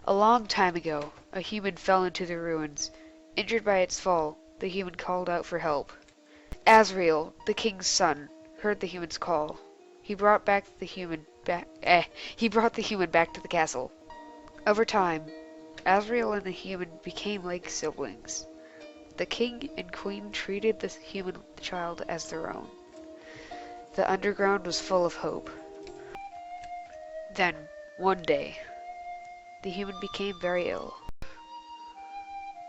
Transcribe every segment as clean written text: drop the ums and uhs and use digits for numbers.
A long time ago, a human fell into the ruins. Injured by its fall, the human called out for help. Azrael, the king's son, heard the human's call. He brought the human back to the castle. Over time, Azrael and the human became like siblings. The king and queen treated the human child as their own. The underground was full of hope. Then, one day, the human became very ill.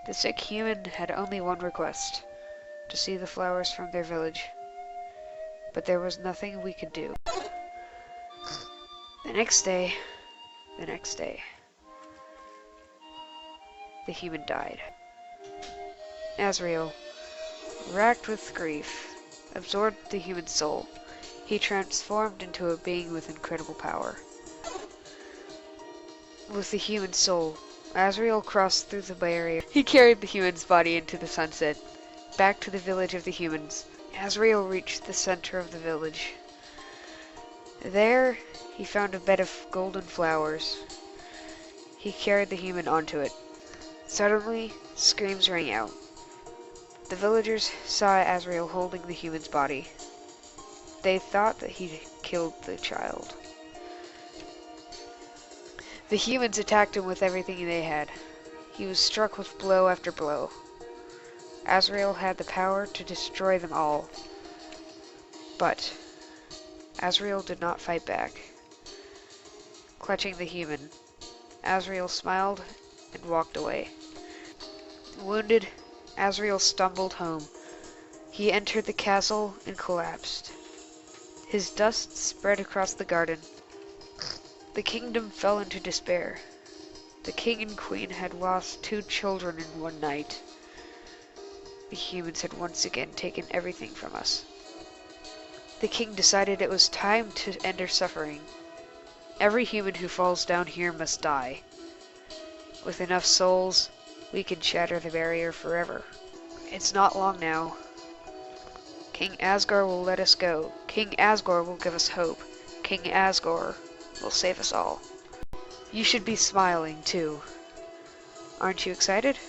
The sick human had only one request: to see the flowers from their village. But there was nothing we could do. The next day, the human died. Azrael, racked with grief, absorbed the human soul. He transformed into a being with incredible power. With the human soul, Azrael crossed through the barrier. He carried the human's body into the sunset, back to the village of the humans. Azrael reached the center of the village. There, he found a bed of golden flowers. He carried the human onto it. Suddenly, screams rang out. The villagers saw Azrael holding the human's body. They thought that he'd killed the child. The humans attacked him with everything they had. He was struck with blow after blow. Azrael had the power to destroy them all. But Azrael did not fight back. Clutching the human, Azrael smiled and walked away. Wounded, Azrael stumbled home. He entered the castle and collapsed. His dust spread across the garden. The kingdom fell into despair. The king and queen had lost 2 children in one night. The humans had once again taken everything from us. The king decided it was time to end our suffering. Every human who falls down here must die. With enough souls, we can shatter the barrier forever. It's not long now. King Asgore will let us go. King Asgore will give us hope. King Asgore will save us all. You should be smiling, too. Aren't you excited?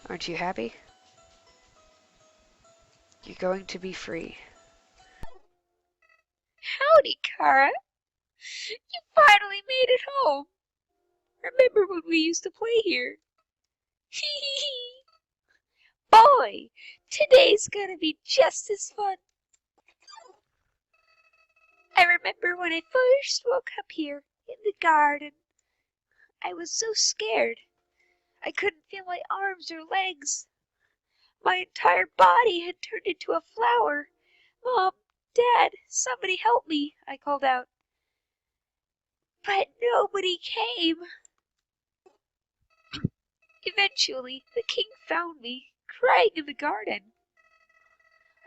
Aren't you happy? You're going to be free. Howdy, Kara. You finally made it home. Remember when we used to play here? Hee hee hee. Boy, today's gonna be just as fun. I remember when I first woke up here in the garden. I was so scared. I couldn't feel my arms or legs. My entire body had turned into a flower. Mom, Dad, somebody help me, I called out. But nobody came. Eventually, the king found me, crying in the garden.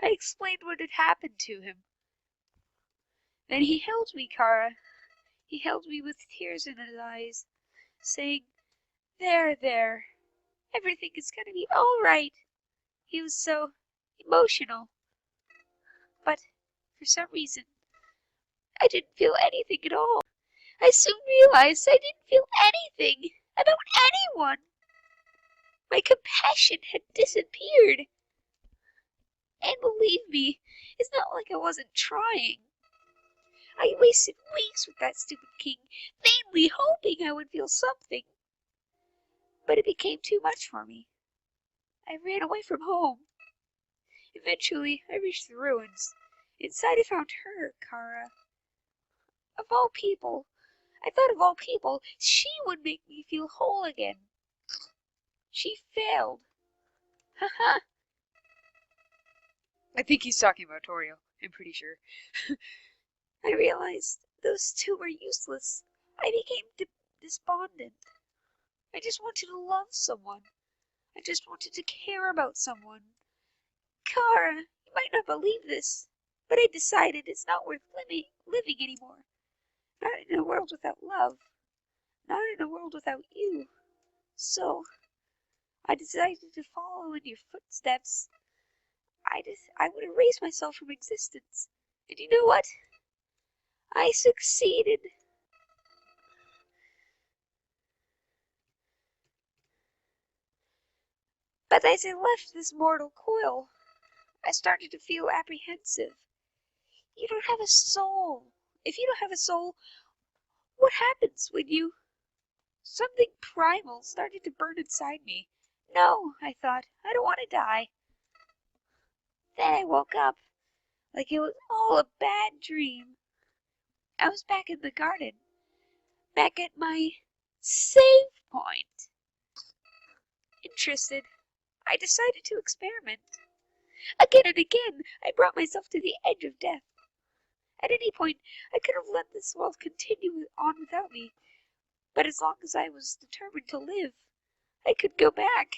I explained what had happened to him. Then he held me, Kara. He held me with tears in his eyes, saying, There, there, everything is gonna be all right. He was so emotional. But for some reason, I didn't feel anything at all. I soon realized I didn't feel anything about anyone. My compassion had disappeared. And believe me, it's not like I wasn't trying. I wasted weeks with that stupid king, vainly hoping I would feel something. But it became too much for me. I ran away from home. Eventually, I reached the ruins. Inside I found her, Kara. Of all people, I thought of all people, she would make me feel whole again. She failed. Haha. I think he's talking about Torio. I'm pretty sure. I realized those 2 were useless. I became despondent. I just wanted to love someone. I just wanted to care about someone. Kara, you might not believe this, but I decided it's not worth living anymore. Not in a world without love. Not in a world without you. So, I decided to follow in your footsteps. I would erase myself from existence. And you know what? I succeeded. But as I left this mortal coil, I started to feel apprehensive. You don't have a soul. If you don't have a soul, what happens when you... Something primal started to burn inside me. No, I thought, I don't want to die. Then I woke up, like it was all a bad dream. I was back in the garden, back at my save point. Interested, I decided to experiment. Again and again, I brought myself to the edge of death. At any point, I could have let this world continue on without me. But as long as I was determined to live, I could go back.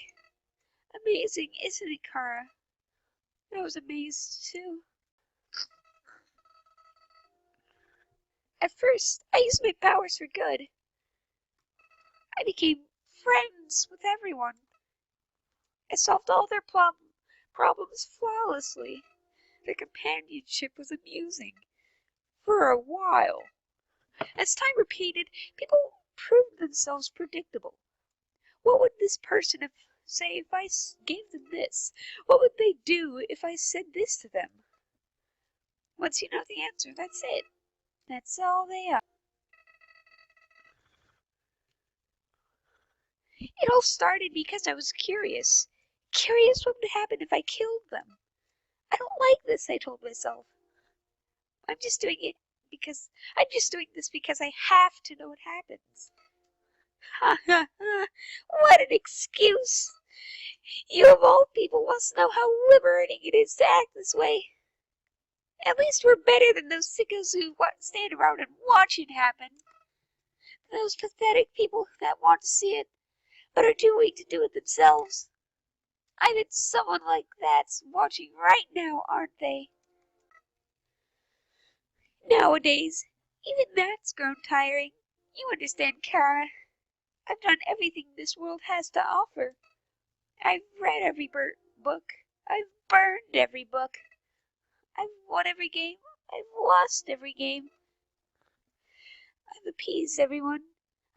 Amazing, isn't it, Kara? I was amazed, too. At first, I used my powers for good. I became friends with everyone. I solved all their problems flawlessly. The companionship was amusing. For a while. As time repeated, people proved themselves predictable. What would this person say if I gave them this? What would they do if I said this to them? Once you know the answer, that's it. That's all they are. It all started because I was curious. Curious what would happen if I killed them. I don't like this, I told myself. I'm just doing this because I have to know what happens. Ha ha ha! What an excuse! You of all people must know how liberating it is to act this way. At least we're better than those sickos who stand around and watch it happen. Those pathetic people that want to see it, but are too weak to do it themselves. I bet someone like that's watching right now, aren't they? Nowadays, even that's grown tiring. You understand, Kara. I've done everything this world has to offer. I've read every book. I've burned every book. I've won every game. I've lost every game. I've appeased everyone.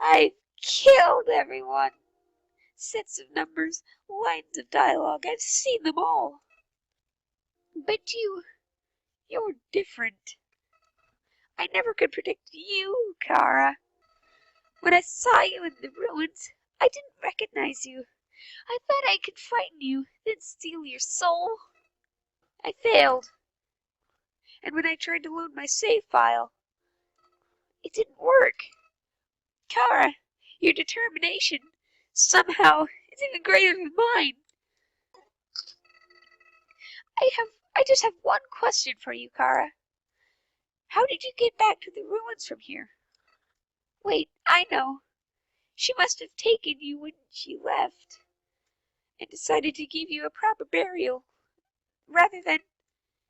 I've killed everyone. Sets of numbers, lines of dialogue. I've seen them all. But you're different. I never could predict you, Kara. When I saw you in the ruins, I didn't recognize you. I thought I could frighten you, then steal your soul. I failed. And when I tried to load my save file, it didn't work. Kara, your determination, somehow, is even greater than mine. I just have one question for you, Kara. How did you get back to the ruins from here? Wait, I know. She must have taken you when she left and decided to give you a proper burial rather than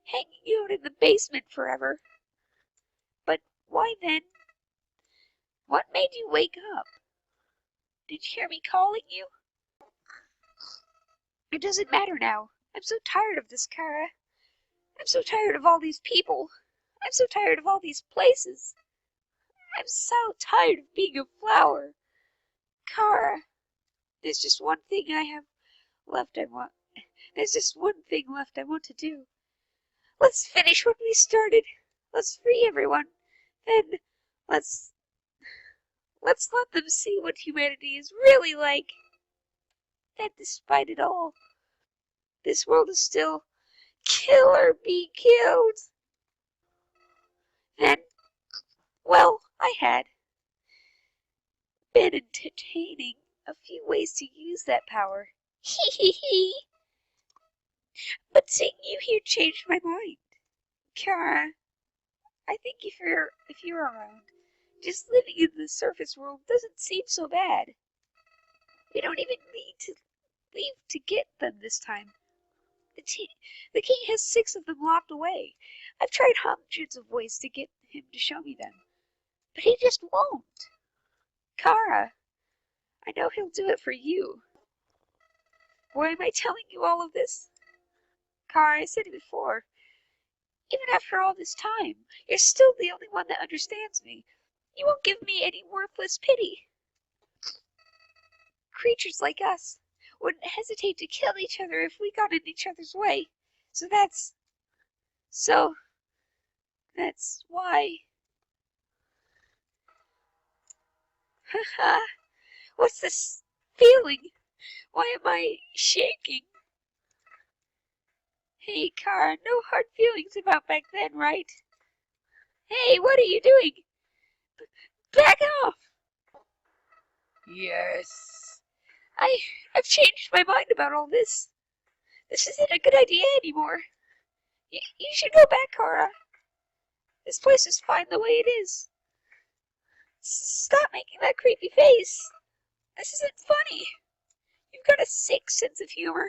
hanging you out in the basement forever. But why then? What made you wake up? Did you hear me calling you? It doesn't matter now. I'm so tired of this, Kara. I'm so tired of all these people. I'm so tired of all these places. I'm so tired of being a flower. Kara, there's just one thing left I want. There's just one thing left I want to do. Let's finish what we started. Let's free everyone. Then let's let them see what humanity is really like. That despite it all, this world is still kill or be killed. Then, well, I had been entertaining a few ways to use that power. Hee hee hee. But seeing you here changed my mind. Kara, I think if you're around, just living in the surface world doesn't seem so bad. We don't even need to leave to get them this time. The king has 6 of them locked away. I've tried hundreds of ways to get him to show me them, but he just won't. Kara, I know he'll do it for you. Why am I telling you all of this? Kara, I said it before. Even after all this time, you're still the only one that understands me. You won't give me any worthless pity. Creatures like us, wouldn't hesitate to kill each other if we got in each other's way. So that's why. Haha. What's this feeling? Why am I shaking? Hey, Kara, no hard feelings about back then, right? Hey, what are you doing? Back off! Yes. I've changed my mind about all this. This isn't a good idea anymore. You should go back, Kara. This place is fine the way it is. Stop making that creepy face. This isn't funny. You've got a sick sense of humor.